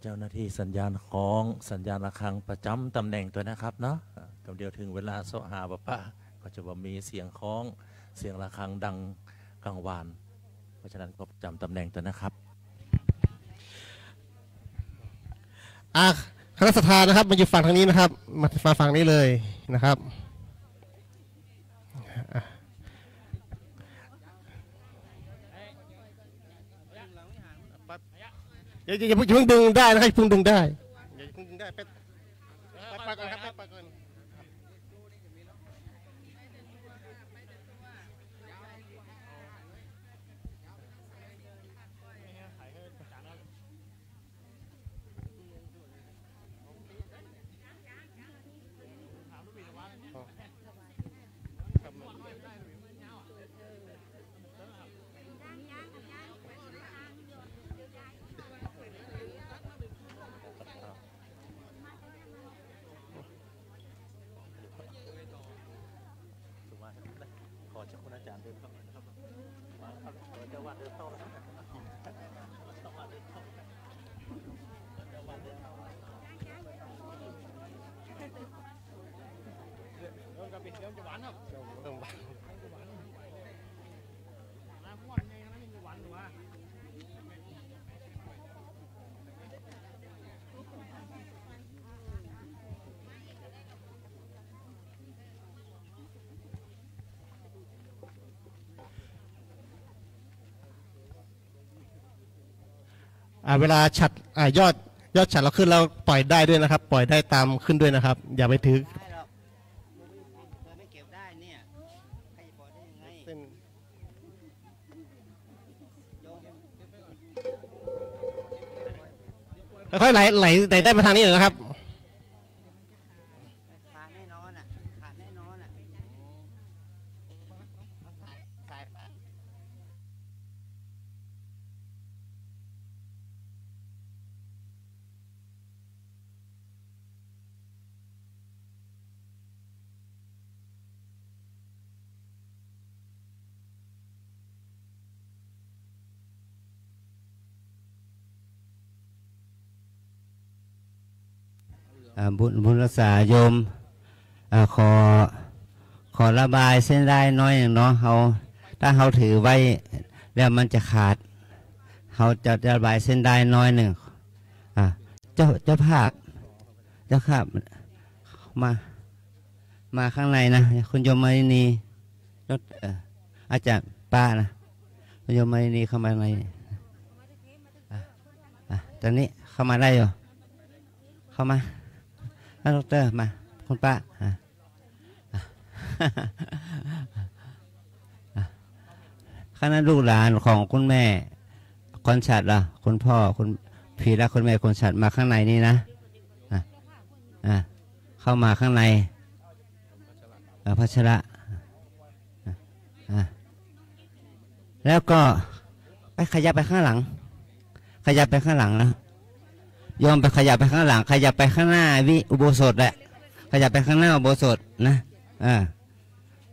เจ้าหน้าที่สัญญาณของสัญญาณระฆังประจำตำแหน่งตัวนะครับเนาะกำเดียวถึงเวลาโซหาปะปะก็จะมีเสียงของเสียงระฆังดังกังวานเพราะฉะนั้นก็ประจำตำแหน่งตัวนะครับคณะสภานะครับมาอยู่ฝั่งทางนี้นะครับมาฝั่งนี้เลยนะครับอย่าเพิ่งดึงได้นะครับเพิ่งดึงได้อย่าเพิ่งดึงได้ไปก่อนครับไปก่อนขอเจ้าคุณอาจารย์เดินเข้ามานะครับเจ้าวัดเดินเข้าแล้วเวลาฉัดยอดฉัดเราขึ้นเราปล่อยได้ด้วยนะครับปล่อยได้ตามขึ้นด้วยนะครับอย่าไปถือไม่เก็บได้เนี่ยใครจะปล่อยได้ยังไงค่อยๆไหลได้มาทางนี้เลยนะครับขาดแน่นอนอ่ะขาดแน่นอนอ่ะบุญรักษาโยมขอระบายเส้นได้น้อยอย่างเนาะถ้าเขาถือไว้แล้วมันจะขาดเขาจะระบายเส้นได้น้อยหนึ่งเจ้าภาพมาข้างในนะคุณโยมมานีรถอาจารย์ป้านะคุณโยมมานีเข้ามาในตอนนี้เข้ามาได้อยู่เข้ามาดร.มาคุณป้าคณะลูกหลานของคุณแม่คนฉัดล่ะคุณพ่อคุณพี่และคุณแม่คนฉัดมาข้างในนี่นะเข้ามาข้างในพัชระแล้วก็ไปขยับไปข้างหลังนะยอมไปขยับไปข้างหลังขยับไปข้างหน้าอุโบสถแหละขยับไปข้างหน้าอุโบสถนะ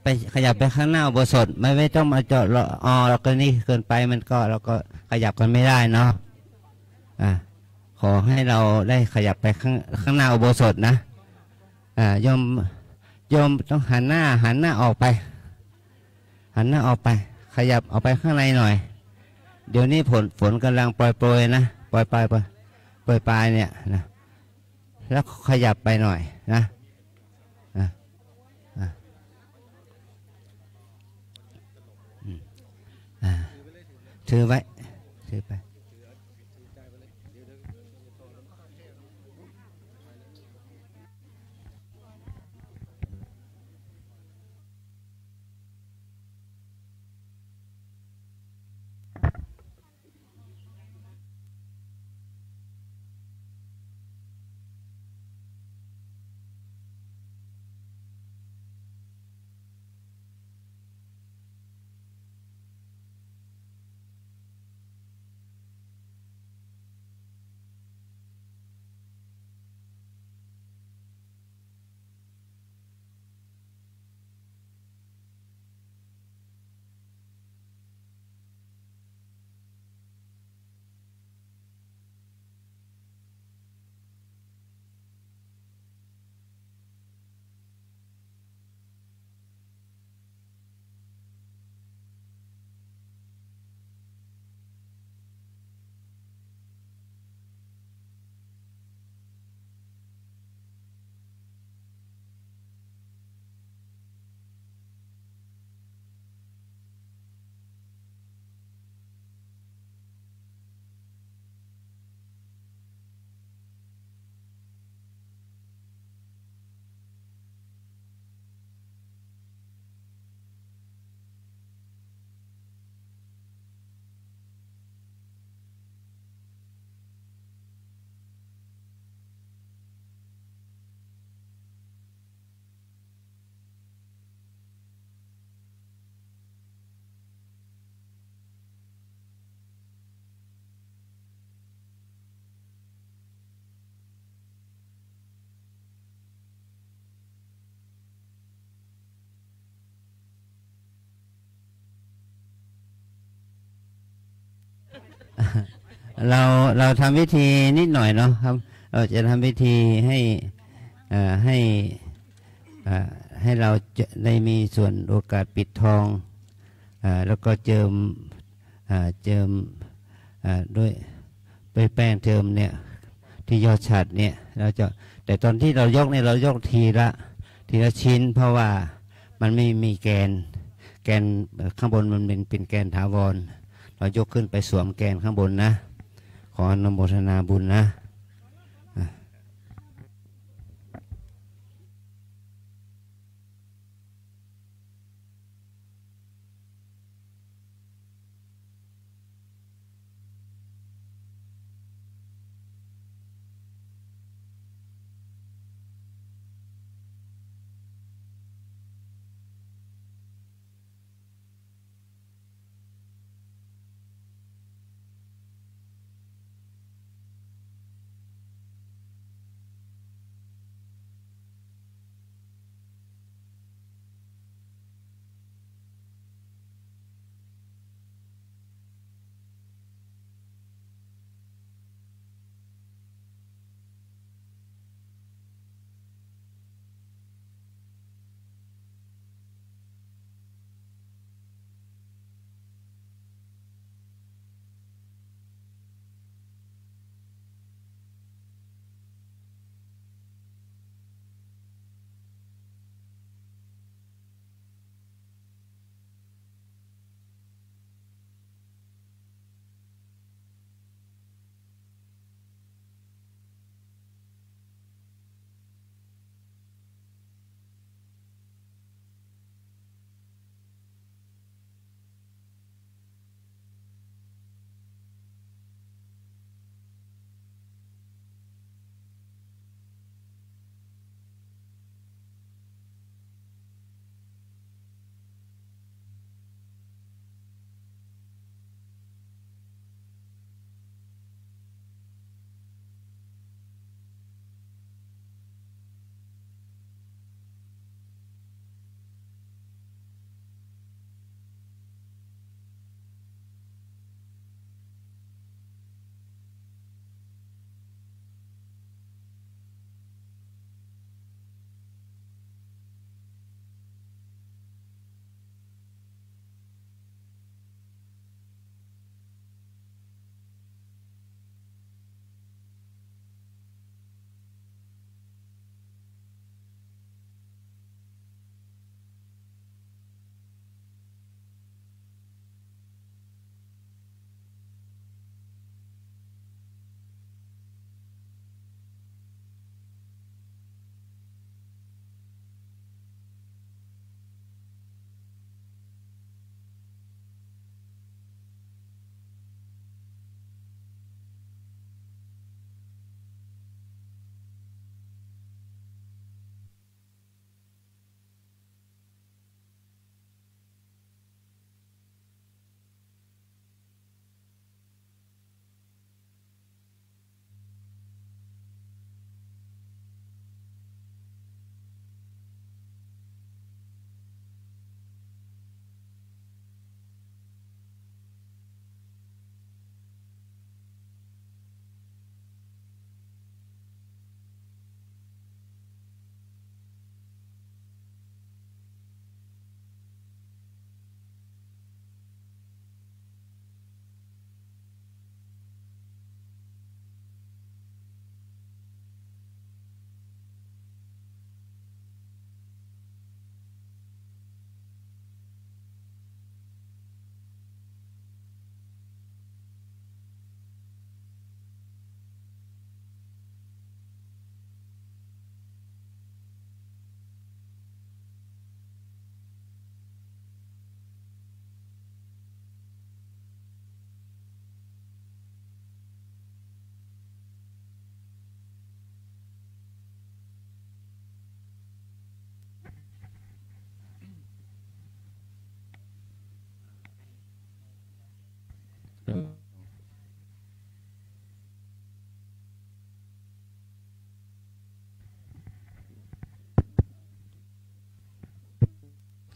ไปขยับไปข้างหน้าอุโบสถไม่ต้องมาเจาะเราก็นี่เกินไปมันก็เราก็ขยับกันไม่ได้เนาะขอให้เราได้ขยับไปข้างหน้าอุโบสถนะโยมต้องหันหน้าออกไปขยับออกไปข้างในหน่อยเดี๋ยวนี้ฝนกำลังโปรยนะปล่อยปลายเนี่ยนะแล้วขยับไปหน่อยนะถือไว้ถือไป เราเราทำพิธีนิดหน่อยเนาะครับเราจะทำพิธีให้ให้ให้เราจะได้มีส่วนโอกาสปิดทองแล้วก็เจิมด้วยแป้งเจิมเนี่ยที่ยอดฉัตรเนี่ยเราจะแต่ตอนที่เรายกเนี่ยเรายกทีละชิ้นเพราะว่ามันไม่มีแกนข้างบนมันเป็นแกนถาวรเรายกขึ้นไปสวมแกนข้างบนนะขออนุโมทนาบุญนะ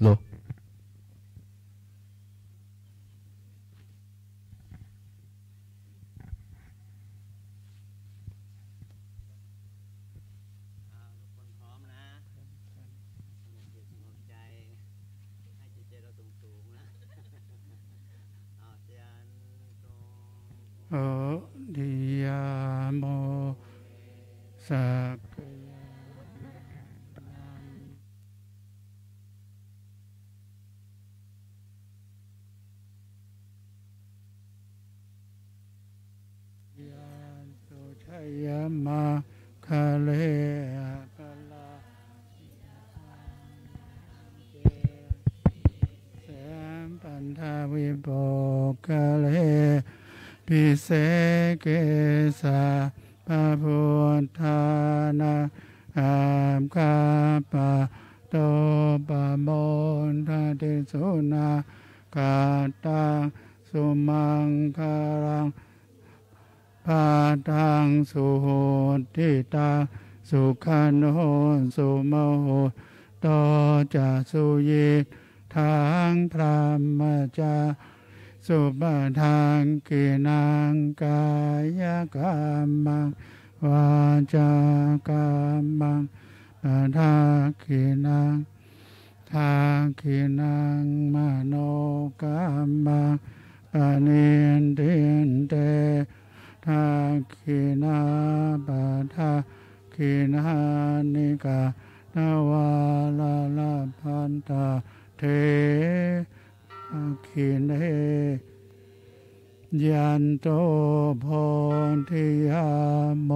โล ยมาคะเลปลาแสมปันทาวิโปคะเลปิเสเกสาปะพุทธานาอามคาปะโตปะโมนทาติสุนากาตังสุมังคารังปาตังสุโหติตาสุขันโหสุโมโหโตจะสุยิทางพระมจาสุปทางกินังกายกรรมังวาจากรรมังปะทากินังทากินังมโนกรรมังปะเนนเดนเตทากินาปะทากินานิกานาวาลาลาพันตาเทขินเฮยันโตโพธิยาโม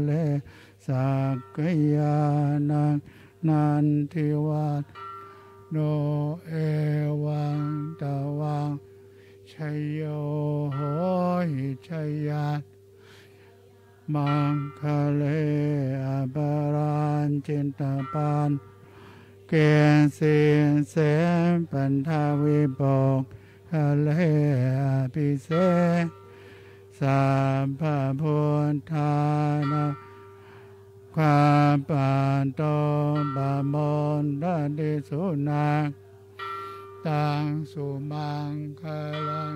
เลสักกยานังนันทิวัตโนเอวังตะวังชัยโยโหหิชัยยัตมังคะเลอปราณจินตปานเกศเสปันทาวิโปคะเลอภิเสสัพพะพุทธานาความปานโตบะมนดาดิสุนาตังสุมังคะลัง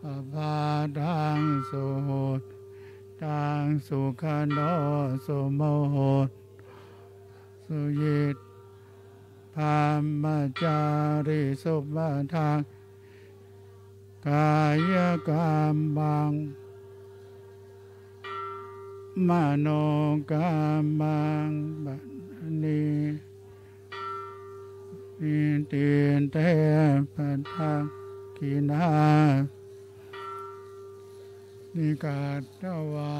ปะพาตังสุโหตังสุขันโนสุโมโหสุยิตพามจาริสุปทางกายกรรมังมโนกรรมังบัดนี้นิติเตปัฏฐากินานิกาตวา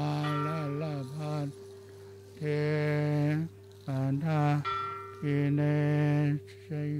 ลาลาภัตเทปัฏฐากิเนชัย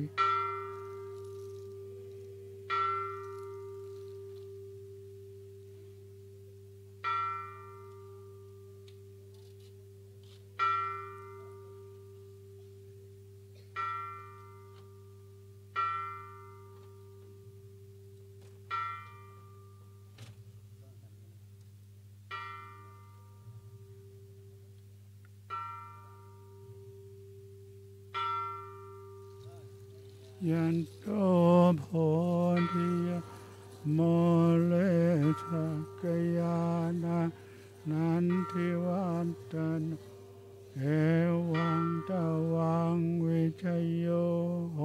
ยันโตโพธิยาโมเลสักกยานานันทิวัตนเอวังตะวังวิชัยโยโห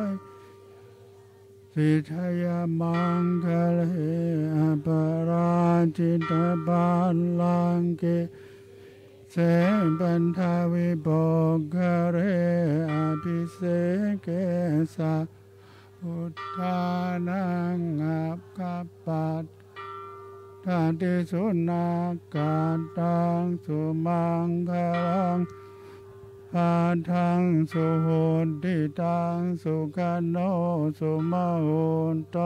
ยสิทยามังคะเลอปราจิตบาลังเกเสปันทาวิโปคะเรอภิเสเกสะพุทธานังอัปคัปปัตถาติสุนาการตังสุมังคลังปาทังสุโหติตังสุขันโนสุมโหโต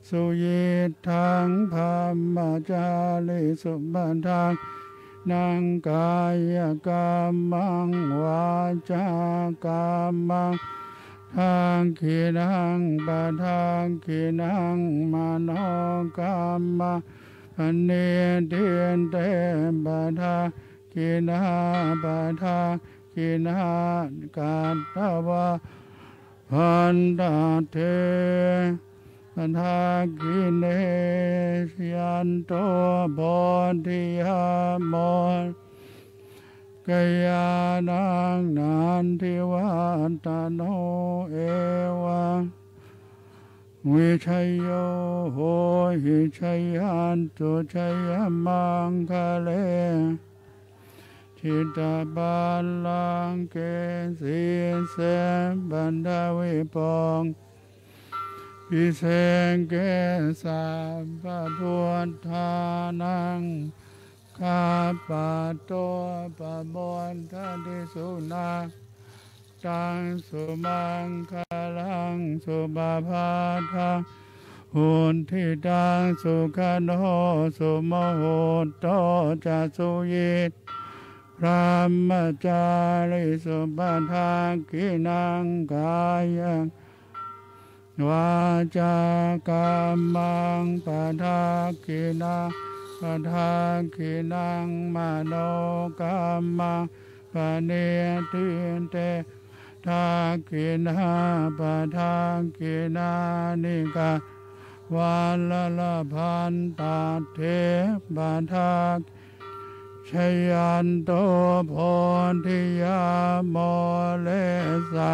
สุยิทังภัมมจาริสุปันทังนังกายกรรมังวาจากรรมังทางขีนังปะทางขีนังมโนกรรมังอันเนเดียนเตปะทางขีนาปะทางขีนาการตวะพันตาเทปะทากิเนยันโตโพธิยาโมกยานังนันทิวัตโนเอวังวิชัยโยโหหิชัยยันตุชัยมังคะเลทิตาบาลังเกสีเสบันดาวิปองพิเศษเกสัพพะพุทธานัง คาปะโตปะบนทันติสุนาตังสุมังคลังสุบาภาทังหุนทิตังสุขันโหสุโมโหโตจะสุยิตพระมจาริสุปทากินังกายังวาจากัมมังปทากินังปทากินังมโนกัมมังปเนติเตทากินาปทากินานิกาวันละพันตาเทปทาชยันโตโพธิยาโมเลสา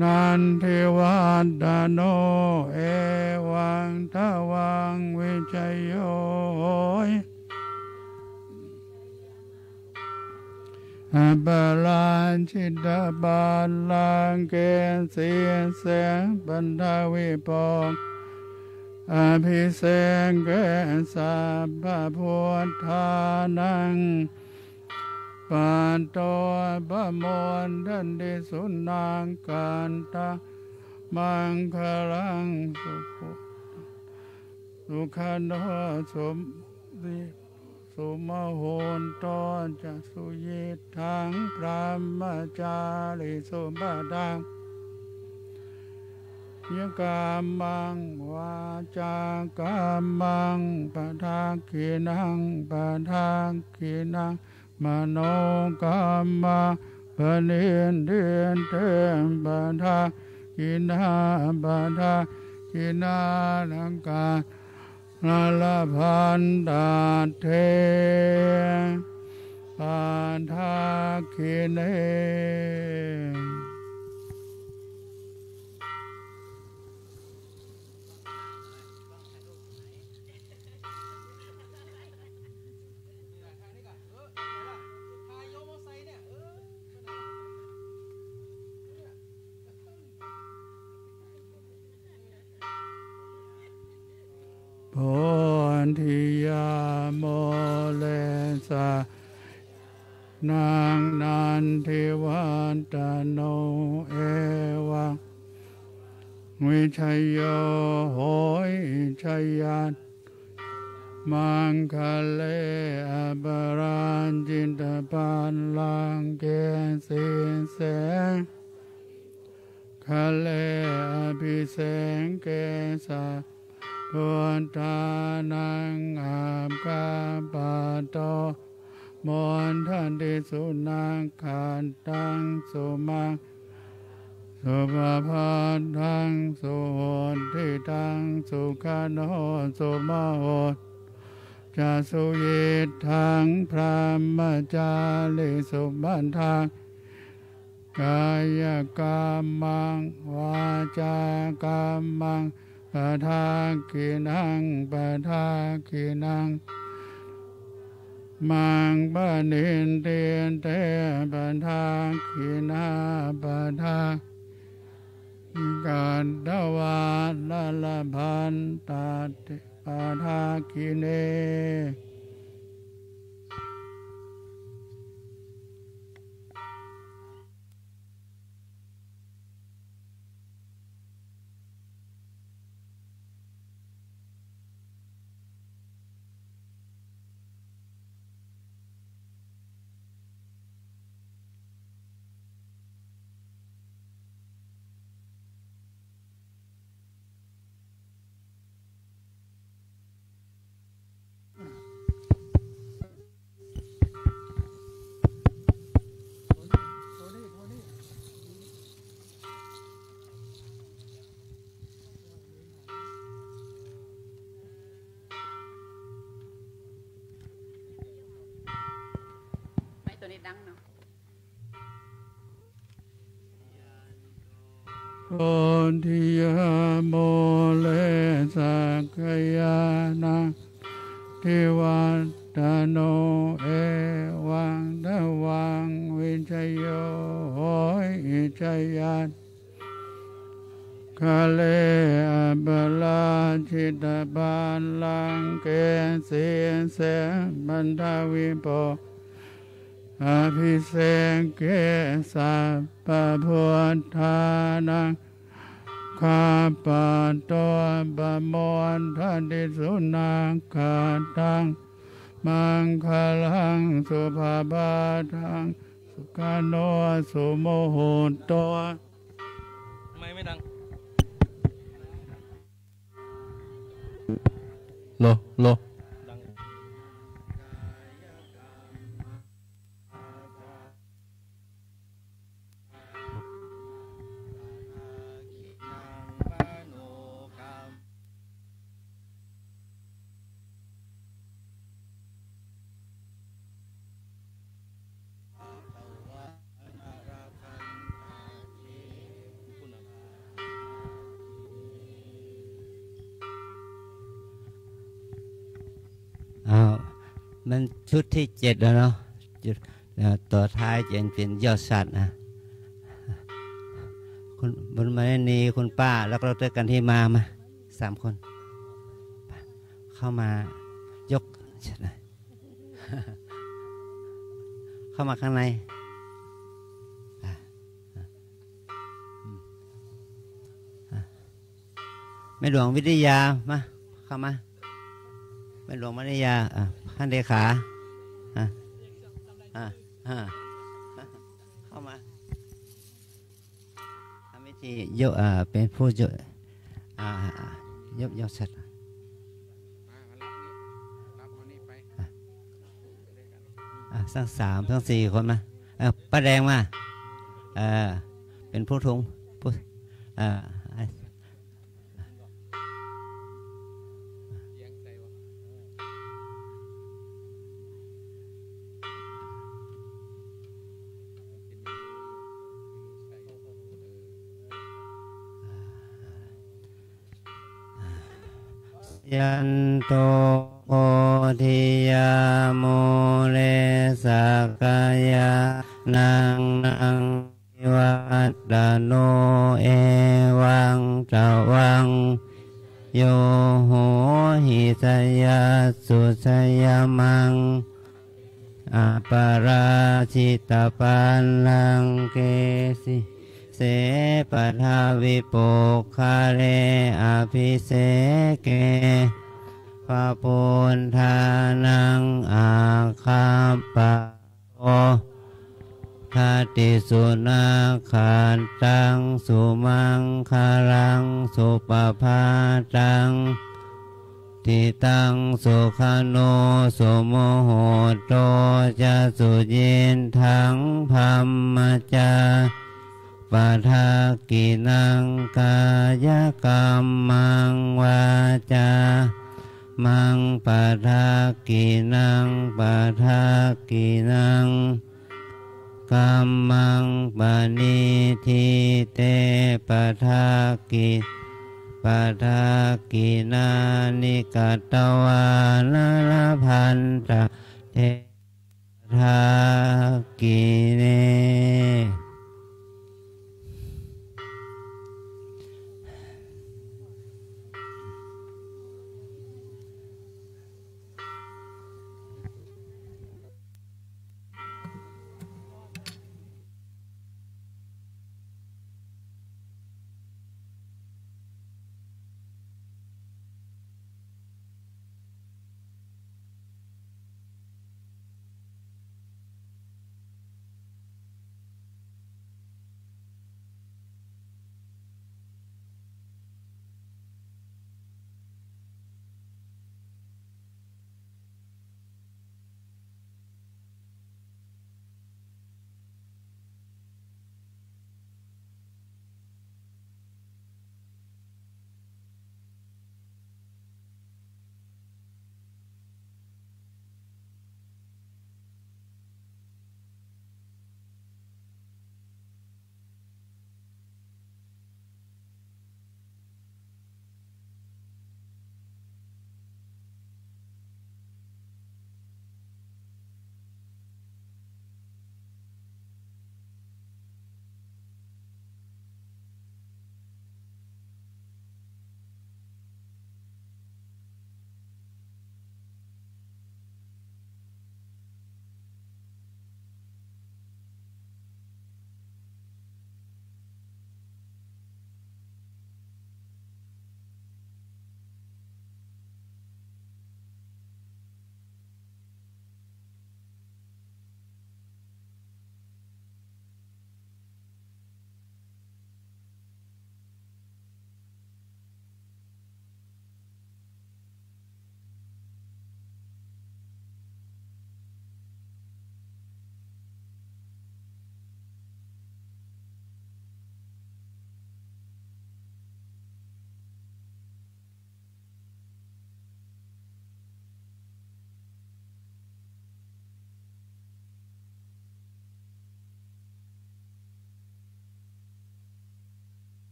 นันทิวัตโนเอวังทวังวิจัยโยอัปลันชิตาบาลังเกเสียเสงปันทวิปองอภิเษกเกสัพพะพุทธานังปันโตปะโมนทันติสุนังกันตามังคลังสุขันโตสมริสุมโหนโตจะสุยิทังพระมจาริสุปดังยกามังวาจากามังปทากินังปทากินังมโนกัมมังปเนเดนเตปทากินาปทากินาลังกาลาพันตาเทปทากิเนโพธิยาโมเลสานางนันทิวันตโนเอวังวิชัยโยโหยชัยยันมังคะเลอปรัญจินตปันลังเกสิเสคะเลอภิเษกเกสะพุทธานังอาบกาปะโตมนทันติสุนังขันตังสุมังสุภาพันธังสุโหติตังสุขันโหสุมโหจะสุยิทังพระมจาริสุบันทังกายกรรมังวาจากรรมังปทากินังปทากินังมังปะเนนเตเตปทากินาปทากันดวาละพันตาปทากิเนตัวนี้ดังเนาะ โพธิยาโมเลสักยานังทิวัตโนเอวังทวังวิจัยโยโหยชัยยัน คาเลอเบลาจิตาบาลังเกเสียเสบันดาวิโปอภิเศกเกสัพพะพุทธานังข้าพระตัวบมนทันติสุนังคาตังมังคลังสุภาบาทังสุขโนสุโมโหตัวไม่ดังโลมันชุดที่7แล้วเนาะจุดต่อท้ายจะเป็นยอดสัตว์นะคุณบุญมานีคุณป้าแล้วก็เราเจอกันที่มา3 คนเข้ามายกเข้ามาข้างในแม่หลวงวิทยามาเข้ามาแม่หลวงวิทยาท่านเลขาเข้ามาทำพิธียกเป็นผู้ยกสัตว์สัก3 ทั้ง 4 คนมาป้าแดงมาเป็นผู้ทุงผู้ยันโตโพธิยาโมเลสักายานังวัตตโนเอวังจวังโยโหหิสยาสุสยมังอปาราชิตาปันลังเกสิเสปทาวิโปคาเรอภิเสเกพระพุทธานังอาคาปะโอทัตติสุนาขันตังสุมังคารังสุปภาตังทิตังสุขโนสุโมโหโตจะสุยินทังพัมมจาปะทากินังกายกรรมังวาจามังปะทากินังปะทากินังกัมมังปะนิทิเตปะทากิปะทากินานิกัตตวานาลพันตะเททากิเน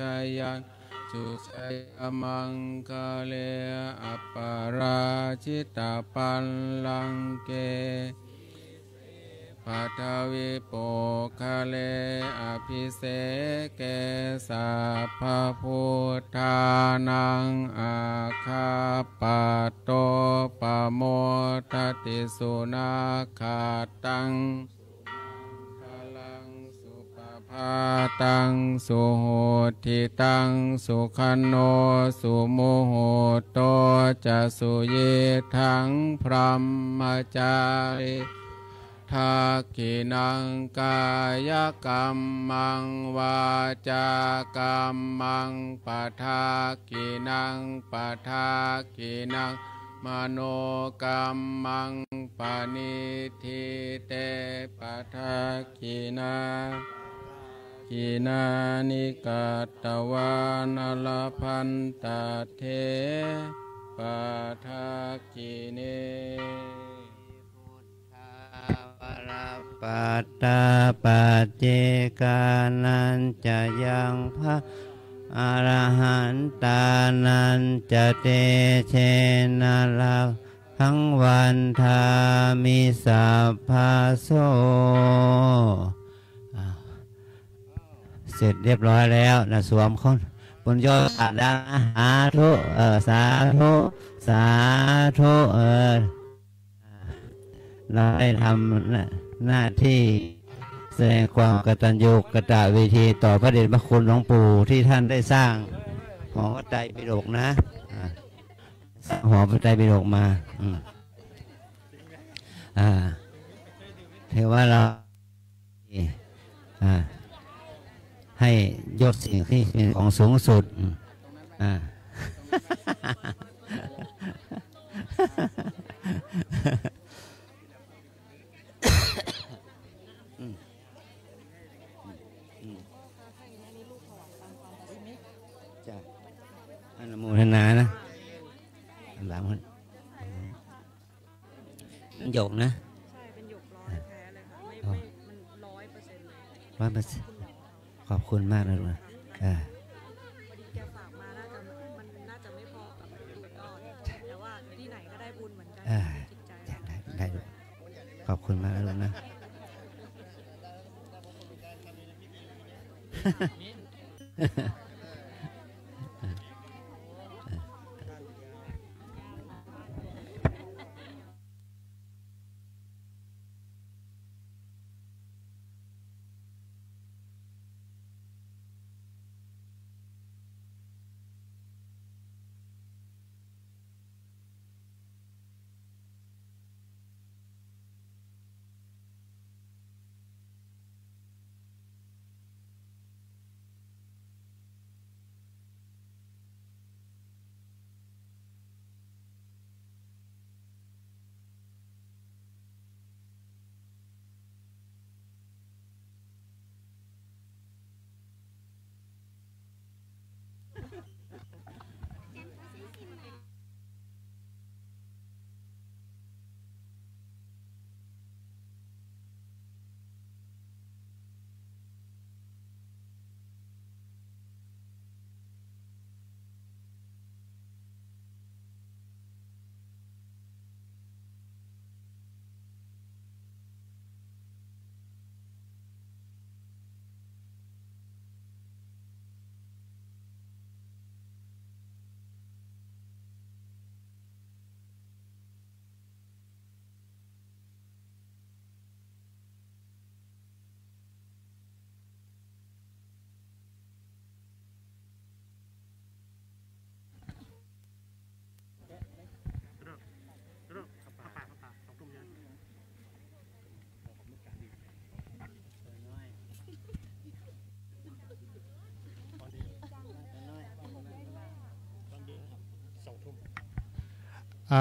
ชัยยันสุชัยมังคเลอปาราชิตาปัลลังเกปัทวิโปคะเลอภิเสเกสัพพพุทธานังอาคาปัตโตปโมทติสุนาคาตังพลังสุปภาตังสุโหติตังสุขันโนสุโมโหโตจะสุเยทังพรหมจาริทักขินังกายกรรมังวาจากรรมังปะทากินังปะทากินังมโนกรรมังปณิทิเตปะทากินากินานิกัตตวานลพันตเทปะทากิเนปัตตาปัจเจกานันจะยังพระอรหันตานันจะเตเชนะลาทั้งวันทามิสัพพะโสเสร็จเรียบร้อยแล้วนะสวมคนบุญยอดดังสาธุสาธุสาธุเราได้ทำหน้าที่แสดงความกตัญญูกตเวทีต่อพระเดชพระคุณหลวงปู่ที่ท่านได้สร้างหอพระไตรปิฎกนะสร้างหอพระไตรปิฎกมาถือว่าเราให้ยกสิ่งที่เป็นของสูงสุดจ้ะอนุโมทนานะหลังมันหยกนะใช่เป็นหยกร้อยแท้เลยค่ะมัน100%เลย100%ขอบคุณมากเลยนะพอดีแกฝากมามันน่าจะไม่พอกับตัวยอดแต่ว่าที่ไหนก็ได้บุญเหมือนกันจิตใจได้ขอบคุณมากเลยนะ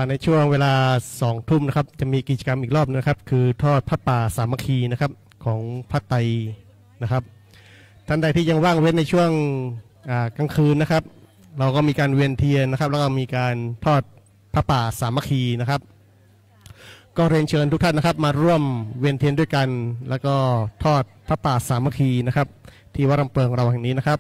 ในช่วงเวลา2 ทุ่มนะครับจะมีกิจกรรมอีกรอบนะครับคือทอดผ้าป่าสามัคคีนะครับของพระไตรนะครับท่านใดที่ยังว่างเว้นในช่วงกลางคืนนะครับเราก็มีการเวียนเทียนนะครับแล้วก็มีการทอดผ้าป่าสามัคคีนะครับก็เรียนเชิญทุกท่านนะครับมาร่วมเวียนเทียนด้วยกันแล้วก็ทอดผ้าป่าสามัคคีนะครับที่วัดลำเปิงเราแห่งนี้นะครับ